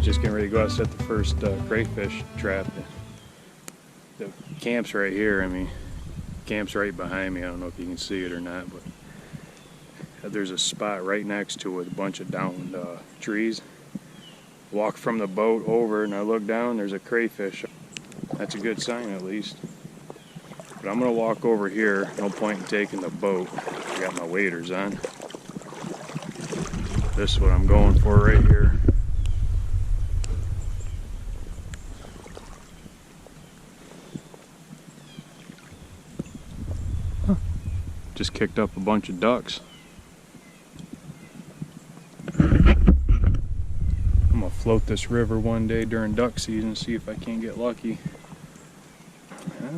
Just getting ready to go out and set the first crayfish trap. The camp's right here. I mean, camp's right behind me. I don't know if you can see it or not, but there's a spot right next to it, a bunch of downed trees. Walk from the boat over and I look down, there's a crayfish. That's a good sign at least. But I'm gonna walk over here, no point in taking the boat. I got my waders on. This is what I'm going for right here. Huh. Just kicked up a bunch of ducks. I'm gonna float this river one day during duck season, see if I can't get lucky.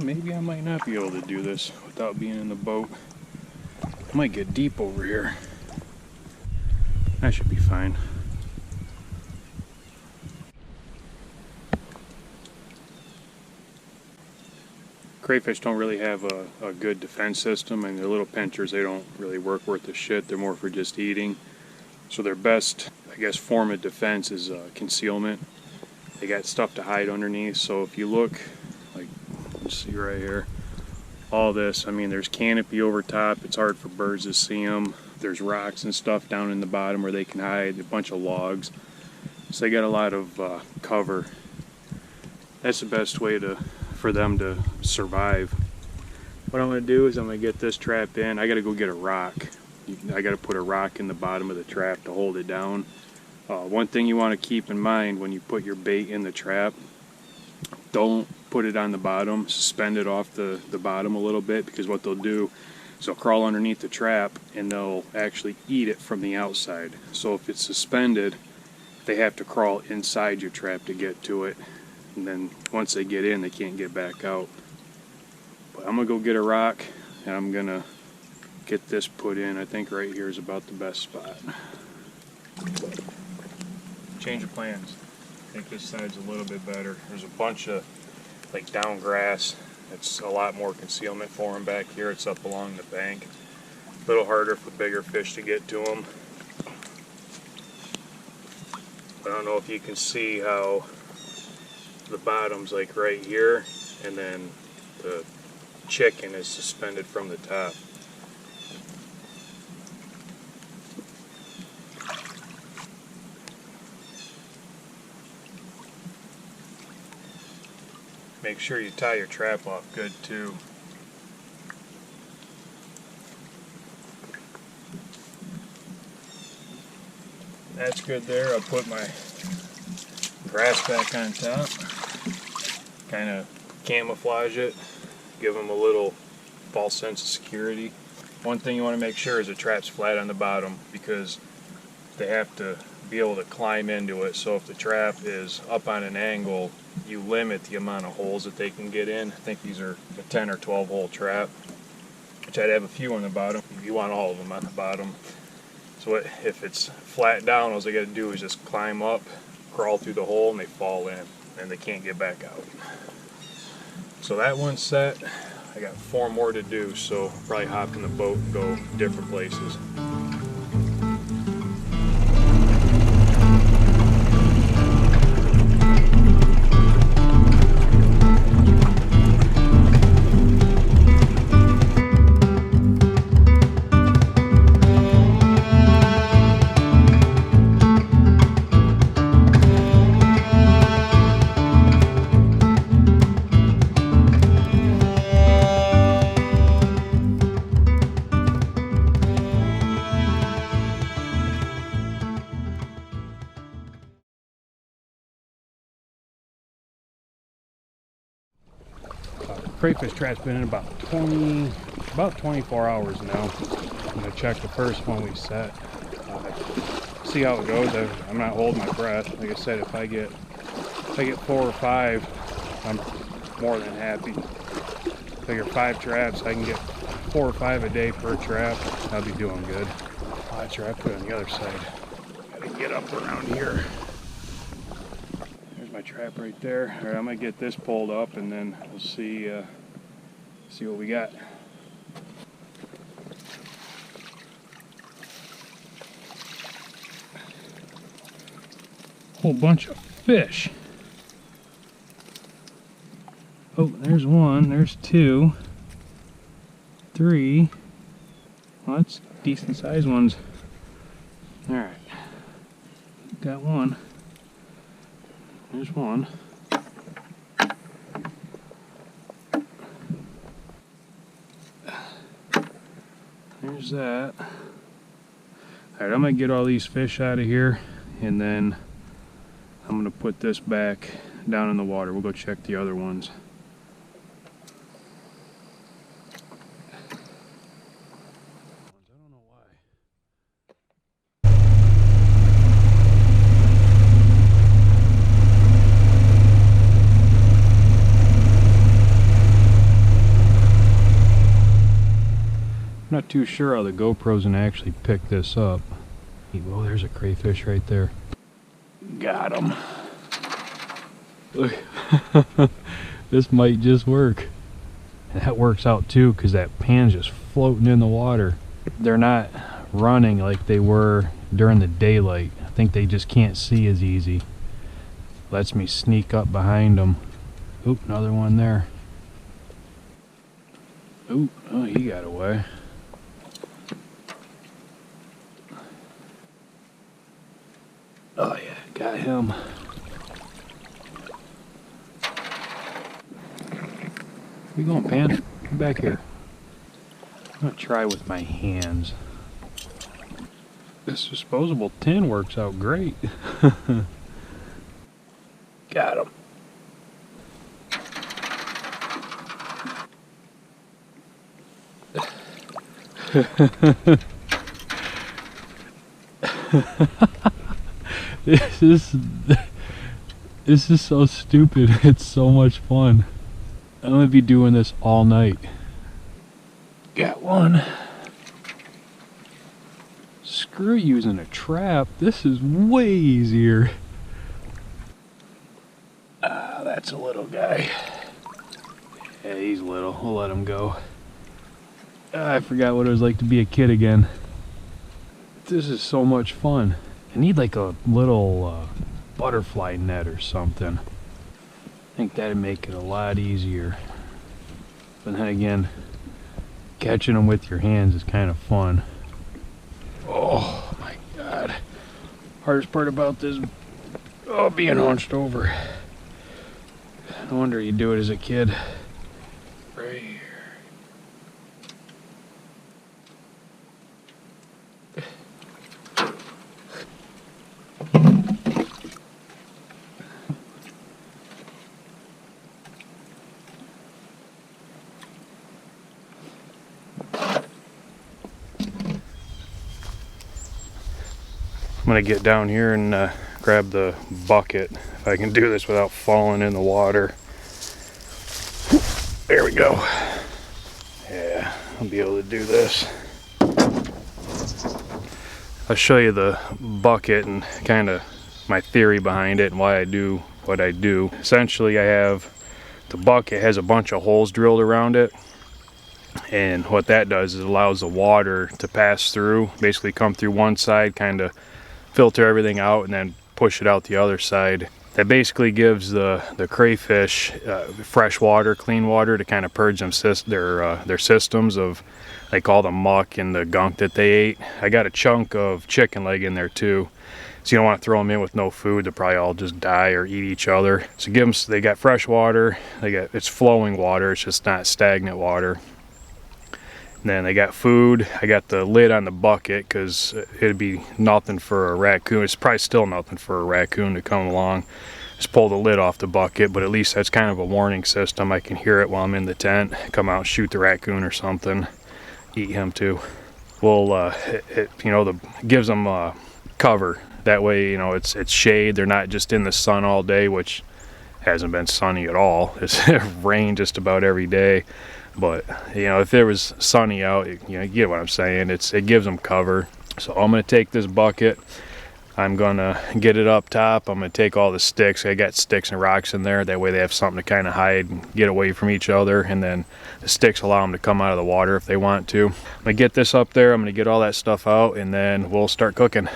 Maybe I might not be able to do this without being in the boat. I might get deep over here. That should be fine. Crayfish don't really have a good defense system, and their little pinchers, they don't really work worth a shit. They're more for just eating. So their best, I guess, form of defense is concealment. They got stuff to hide underneath, so if you look, like, you see right here, all this, I mean, there's canopy over top. It's hard for birds to see them. There's rocks and stuff down in the bottom where they can hide, a bunch of logs. So they got a lot of cover. That's the best way for them to survive. What I'm going to do is I'm going to get this trap in. I got to go get a rock. I got to put a rock in the bottom of the trap to hold it down. One thing you want to keep in mind when you put your bait in the trap, don't put it on the bottom, suspend it off the bottom a little bit, because what they'll do is they'll crawl underneath the trap and they'll actually eat it from the outside. So if it's suspended, they have to crawl inside your trap to get to it, and then once they get in, they can't get back out. But I'm gonna go get a rock and I'm gonna get this put in. I think right here is about the best spot. Change of plans. I think this side's a little bit better. There's a bunch of like down grass. It's a lot more concealment for them back here. It's up along the bank. A little harder for bigger fish to get to them. I don't know if you can see how the bottom's like right here, and then the chicken is suspended from the top. Make sure you tie your trap off good too. That's good there. I'll put my grass back on top. Kind of camouflage it. Give them a little false sense of security. One thing you want to make sure is the trap's flat on the bottom, because they have to be able to climb into it. So if the trap is up on an angle, you limit the amount of holes that they can get in. I think these are a 10 or 12 hole trap, which I'd have a few on the bottom. You want all of them on the bottom. So if it's flat down, all they got to do is just climb up, crawl through the hole, and they fall in, and they can't get back out. So that one's set. I got 4 more to do, so I'll probably hop in the boat and go different places. Crayfish trap's been in about 24 hours now. I'm gonna check the first one we set. See how it goes. I'm not holding my breath. Like I said, if I get 4 or 5, I'm more than happy. Figure 5 traps, I can get 4 or 5 a day per trap. I'll be doing good. That's right, I put it on the other side. Gotta get up around here. There's my trap right there. All right, I'm gonna get this pulled up, and then we'll see what we got. Whole bunch of fish. Oh, there's one, there's two, three. Well, that's decent sized ones. Alright. Got one. There's one. There's that. Alright, I'm going to get all these fish out of here, and then I'm going to put this back down in the water. We'll go check the other ones. I don't know why. I'm not too sure how the GoPro's gonna actually pick this up. Oh, there's a crayfish right there. Got him. Look. This might just work. And that works out too, because that pan's just floating in the water. They're not running like they were during the daylight. I think they just can't see as easy. Lets me sneak up behind them. Oop, another one there. Oop, oh, he got away. Oh yeah, got him. Where you going, Pan? Come back here. I'm gonna try with my hands. This disposable tin works out great. Got him. This is so stupid. It's so much fun. I'm gonna be doing this all night. Got one. Screw using a trap. This is way easier. Ah, that's a little guy. Yeah, he's little. We'll let him go. I forgot what it was like to be a kid again. This is so much fun. I need like a little butterfly net or something. I think that'd make it a lot easier. But then again, catching them with your hands is kind of fun. Oh my God. Hardest part about this, oh, being hunched over. No wonder you do it as a kid. Right here. I'm gonna get down here and grab the bucket, if I can do this without falling in the water. There we go. Yeah, I'll be able to do this. I'll show you the bucket and kind of my theory behind it and why I do what I do. Essentially, I have the bucket has a bunch of holes drilled around it, and what that does is it allows the water to pass through, basically come through one side, kind of filter everything out, and then push it out the other side. That basically gives the crayfish fresh water, clean water, to kind of purge them their systems of like all the muck and the gunk that they ate. I got a chunk of chicken leg in there too, so you don't want to throw them in with no food. They'll probably all just die or eat each other. So give them, they got fresh water, it's flowing water, it's just not stagnant water. And then they got food. I got the lid on the bucket because it'd be nothing for a raccoon. It's probably still nothing for a raccoon to come along. Just pull the lid off the bucket, but at least that's kind of a warning system. I can hear it while I'm in the tent. Come out and shoot the raccoon or something. Eat him too. Well, it gives them cover. That way, it's shade. They're not just in the sun all day, which hasn't been sunny at all. It's rained just about every day. But if there was sunny out, you get what I'm saying. It gives them cover. So I'm gonna take this bucket. I'm gonna get it up top. I'm gonna take all the sticks. I got sticks and rocks in there. That way they have something to kind of hide and get away from each other. And then the sticks allow them to come out of the water if they want to. I'm gonna get this up there. I'm gonna get all that stuff out, and then we'll start cooking.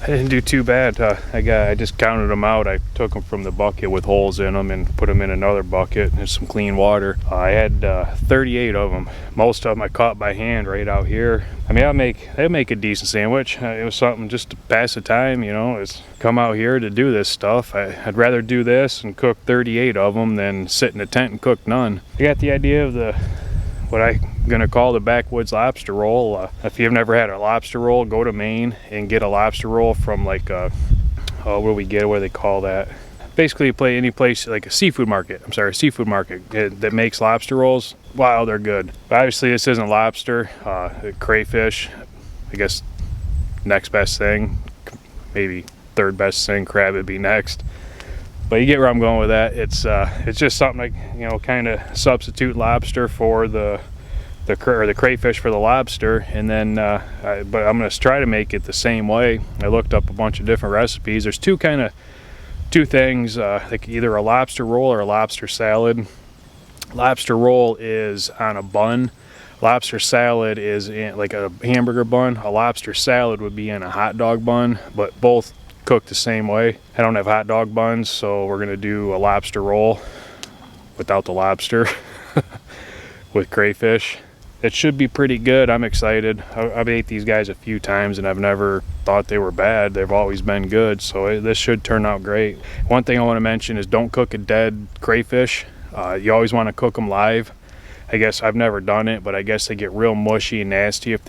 I didn't do too bad. I just counted them out. I took them from the bucket with holes in them and put them in another bucket and some clean water. I had 38 of them. Most of them I caught by hand right out here. I mean, they'll make a decent sandwich. It was something just to pass the time, you know. It's come out here to do this stuff. I'd rather do this and cook 38 of them than sit in a tent and cook none. I got the idea of what I'm gonna call the backwoods lobster roll. If you've never had a lobster roll, go to Maine and get a lobster roll from like what do we get? What do they call that? Basically, any place like a seafood market. I'm sorry, a seafood market that makes lobster rolls. Wow, they're good. But obviously, this isn't lobster. Crayfish, I guess next best thing. Maybe third best thing. Crab would be next. But you get where I'm going with that. It's just something like, you know, kind of substitute lobster for the crayfish for the lobster, and then but I'm gonna try to make it the same way. I looked up a bunch of different recipes. There's two things, like either a lobster roll or a lobster salad. Lobster roll is on a bun. Lobster salad is in like a hamburger bun. A lobster salad would be in a hot dog bun, but both cooked the same way. I don't have hot dog buns, so we're gonna do a lobster roll without the lobster with crayfish. It should be pretty good. I'm excited. I've ate these guys a few times and I've never thought they were bad. They've always been good, so this should turn out great. One thing I want to mention is don't cook a dead crayfish. You always want to cook them live. I guess I've never done it, but I guess they get real mushy and nasty if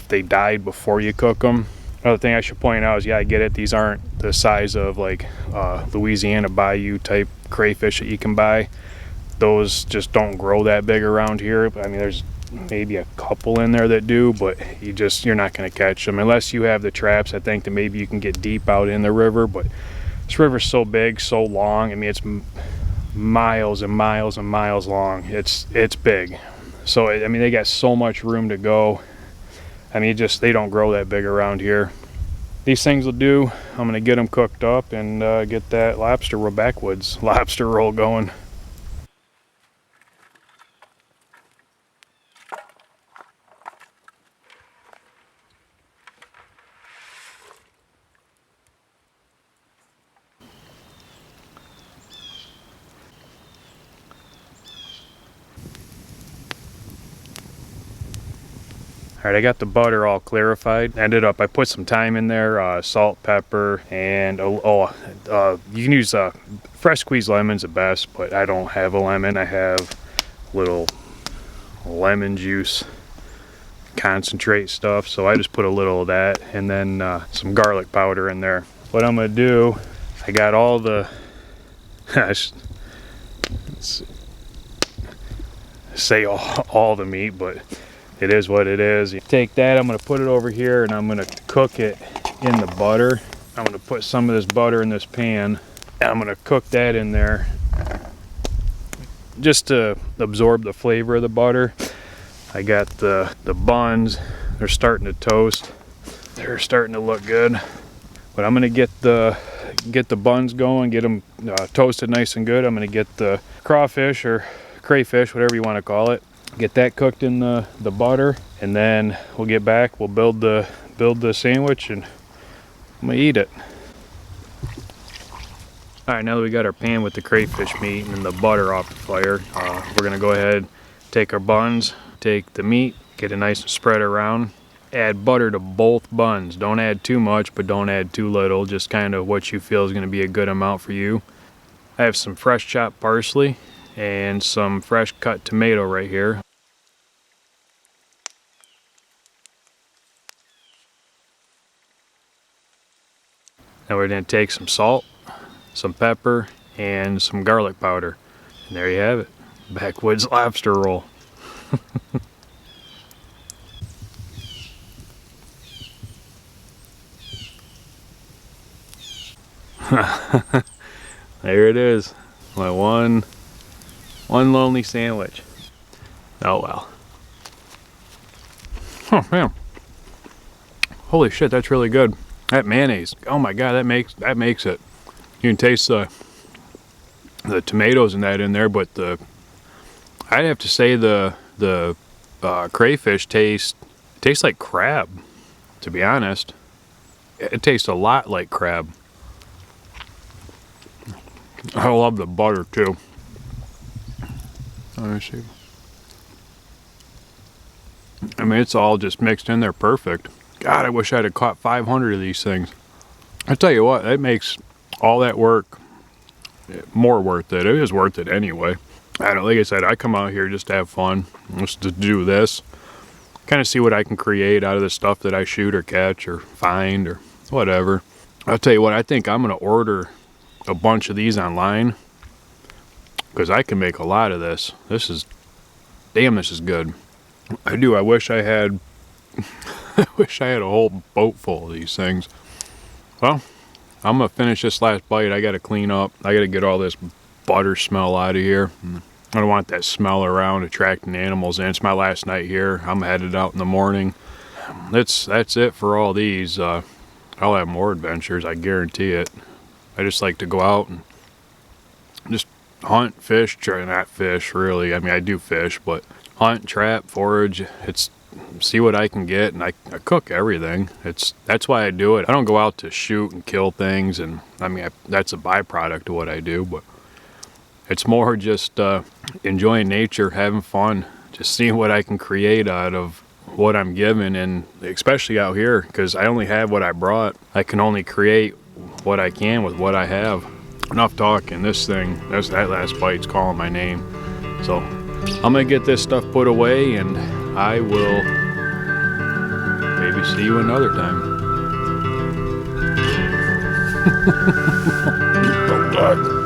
they died before you cook them. Another thing I should point out is, yeah, I get it, these aren't the size of like Louisiana Bayou type crayfish that you can buy. Those just don't grow that big around here. I mean, there's maybe a couple in there that do, but you're not going to catch them unless you have the traps. I think that maybe you can get deep out in the river, but this river's so big, so long. I mean, it's miles and miles and miles long. It's big, so I mean, they got so much room to go. I mean, they don't grow that big around here. These things will do. I'm gonna get them cooked up and get that backwoods lobster roll going. All right, I got the butter all clarified. I put some thyme in there, salt, pepper, and you can use fresh squeezed lemon's the best, but I don't have a lemon. I have little lemon juice concentrate stuff, so I just put a little of that, and then some garlic powder in there. What I'm gonna do, I got all the say all the meat, but it is what it is. You take that, I'm gonna put it over here and I'm gonna cook it in the butter. I'm gonna put some of this butter in this pan and I'm gonna cook that in there just to absorb the flavor of the butter. I got the buns, they're starting to toast. They're starting to look good. But I'm gonna get the buns going, get them toasted nice and good. I'm gonna get the crawfish or crayfish, whatever you wanna call it. Get that cooked in the butter, and then we'll get back. We'll build the sandwich, and I'm gonna eat it. All right, now that we got our pan with the crayfish meat and the butter off the fire, we're gonna go ahead, take our buns, take the meat, get it nice and spread around. Add butter to both buns. Don't add too much, but don't add too little. Just kind of what you feel is gonna be a good amount for you. I have some fresh chopped parsley and some fresh cut tomato right here. Now we're going to take some salt, some pepper, and some garlic powder. And there you have it, backwoods lobster roll. There it is, my one lonely sandwich. Oh well. Oh man, holy shit, that's really good. That mayonnaise, oh my god, that makes it. You can taste the tomatoes and that in there, but I'd have to say the crayfish tastes like crab, to be honest. It tastes a lot like crab. I love the butter too. Let me see. I mean, it's all just mixed in there perfect. God, I wish I'd have caught 500 of these things. I tell you what, that makes all that work more worth it. It is worth it anyway. I don't, like I said, I come out here just to have fun, just to do this, kind of see what I can create out of the stuff that I shoot or catch or find or whatever. I'll tell you what, I think I'm gonna order a bunch of these online because I can make a lot of this. This is, damn, this is good. I do. I wish I had. I wish I had a whole boat full of these things. Well, I'm gonna finish this last bite. I gotta clean up. I gotta get all this butter smell out of here. I don't want that smell around attracting animals in. It's my last night here. I'm headed out in the morning. That's it for all these. I'll have more adventures. I guarantee it. I just like to go out and just hunt, fish, try not fish really. I mean, I do fish, but hunt, trap, forage. It's see what I can get, and I cook everything. That's why I do it. I don't go out to shoot and kill things, and I mean that's a byproduct of what I do, but it's more just enjoying nature, having fun, just seeing what I can create out of what I'm given, and especially out here because I only have what I brought. I can only create what I can with what I have. Enough talking. This thing, that last bite's calling my name, so I'm gonna get this stuff put away, and I will maybe see you another time. Don't die.